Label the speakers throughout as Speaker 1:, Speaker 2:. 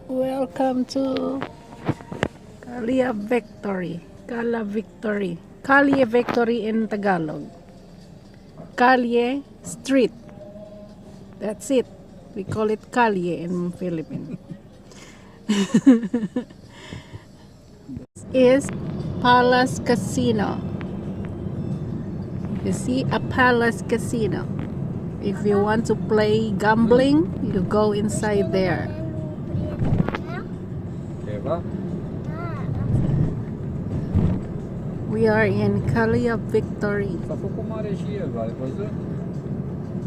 Speaker 1: Welcome to Calia Victory. Cala Victory. Calle Victory in Tagalog. Calle Street. That's it. We call it Calle in Philippines. This is Palace Casino. You see a Palace Casino. If you want to play gambling, you go inside there. We are in Calia Victory.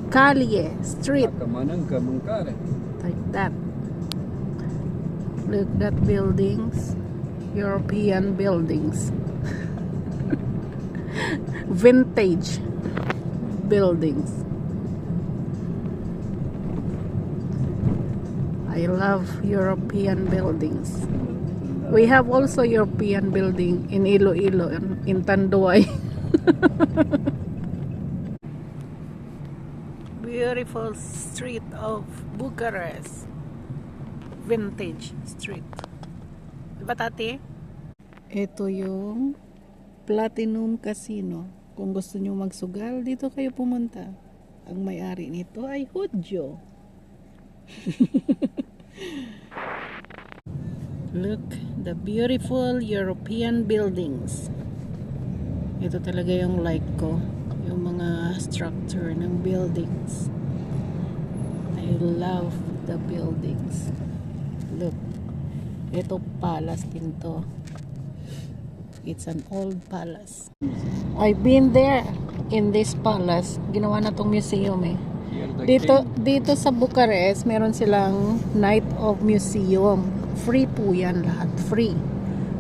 Speaker 1: Calle Street. Like that. Look at buildings. European buildings. Vintage buildings. I love European buildings. We have also European building in Iloilo, in Tanduay. Beautiful street of Bucharest. Vintage street. Diba, tati? Ito yung Platinum Casino. Kung gusto nyo magsugal, dito kayo pumunta. Ang may-ari nito ay Hudyo. Look, the beautiful European buildings. Ito talaga yung like ko, yung mga structure ng buildings. I love the buildings. Look, ito palace din to. It's an old palace. I've been there in this palace. Ginawa na tong museum eh. Dito sa Bucharest, meron silang Night of Museum. Free po yan lahat. Free.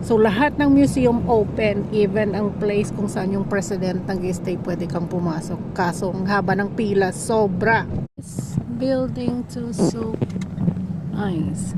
Speaker 1: So lahat ng museum open, even ang place kung saan yung president nag-stay, pwede kang pumasok. Kaso ang haba ng pila, sobra. This building too so nice.